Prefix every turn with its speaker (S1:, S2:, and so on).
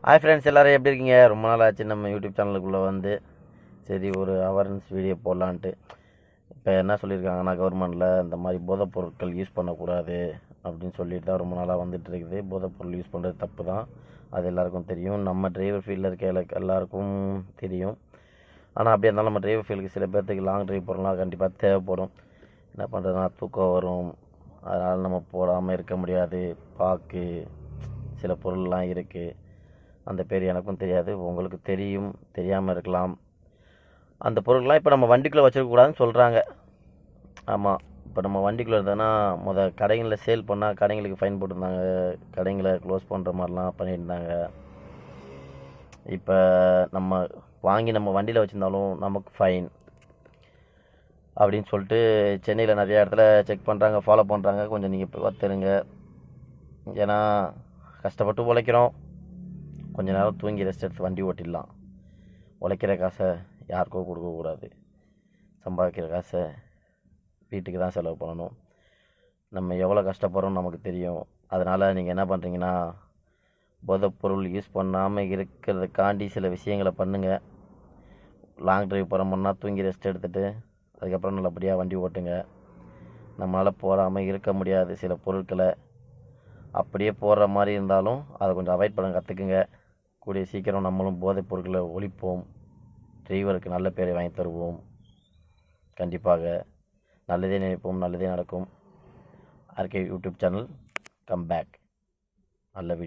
S1: Hi friends, எல்லோரும் எப்படி இருக்கீங்க? ரொம்ப நாள் ஆச்சு நம்ம யூடியூப் சேனலுக்குள்ளே வந்து. சரி, ஒரு அவேர்னஸ் வீடியோ போடலான்ட்டு. இப்போ என்ன சொல்லியிருக்காங்கன்னா, கவர்மெண்ட்டில் இந்த மாதிரி போதைப் பொருட்கள் யூஸ் பண்ணக்கூடாது அப்படின்னு சொல்லிட்டு தான் ரொம்ப நாளாக வந்துட்டு இருக்குது. போதைப் பொருள் யூஸ் பண்ணுறது தப்பு தான், அது எல்லாருக்கும் தெரியும். நம்ம டிரைவர் ஃபீல்டில் இருக்க எல்லாருக்கும் தெரியும். ஆனால் அப்படியே இருந்தாலும் நம்ம டிரைவர் ஃபீல்டுக்கு சில பேர்த்துக்கு லாங் டிரைவ் போகிறோம்னா கண்டிப்பாக தேவைப்படும். என்ன பண்ணுறதுனா தூக்கம் வரும், அதனால் நம்ம போடாமல் இருக்க முடியாது. பாக்கு சில பொருள்லாம் இருக்குது, அந்த பேர் எனக்கும் தெரியாது, உங்களுக்கு தெரியும், தெரியாமல் இருக்கலாம். அந்த பொருள்லாம் இப்போ நம்ம வண்டிக்குள்ளே வச்சுருக்கக்கூடாதுன்னு சொல்கிறாங்க. ஆமாம், இப்போ நம்ம வண்டிக்குள்ளே இருந்தோன்னா கடைகளில் சேல் பண்ணால் கடைங்களுக்கு ஃபைன் போட்டிருந்தாங்க, கடைங்களை க்ளோஸ் பண்ணுற மாதிரிலாம் பண்ணியிருந்தாங்க. இப்போ நம்ம வாங்கி நம்ம வண்டியில் வச்சுருந்தாலும் நமக்கு ஃபைன் அப்படின்னு சொல்லிட்டு சென்னையில் நிறையா இடத்துல செக் பண்ணுறாங்க, ஃபாலோ பண்ணுறாங்க. கொஞ்சம் நீங்கள் இப்போ பார்த்துருங்க. ஏன்னா கஷ்டப்பட்டு உழைக்கிறோம், கொஞ்ச நேரம் தூங்கி ரெஸ்ட் எடுத்து வண்டி ஓட்டிடலாம். உழைக்கிற காசை யாருக்கோ கொடுக்கக்கூடாது, சம்பாதிக்கிற காசை வீட்டுக்கு தான் செலவு பண்ணணும். நம்ம எவ்வளோ கஷ்டப்படுறோம் நமக்கு தெரியும். அதனால் நீங்கள் என்ன பண்ணுறீங்கன்னா, போதைப்பொருள் யூஸ் பண்ணாமல் இருக்கிறதுக்காண்டி சில விஷயங்களை பண்ணுங்கள். லாங் ட்ரைவ் போகிறோம்னா தூங்கி ரெஸ்ட் எடுத்துகிட்டு அதுக்கப்புறம் நல்லபடியாக வண்டி ஓட்டுங்க. நம்மளால் போடாமல் இருக்க முடியாது சில பொருட்களை. அப்படியே போடுற மாதிரி இருந்தாலும் அதை கொஞ்சம் அவாய்ட் பண்ண கற்றுக்குங்க. கூடிய சீக்கிரம் நம்மளும் போதைப் பொருட்களை ஒழிப்போம், டிரைவருக்கு நல்ல பேரை வாங்கி தருவோம். கண்டிப்பாக நல்லதே நினைப்போம், நல்லதே நடக்கும். RK YouTube channel come back. நல்ல வீடியோ.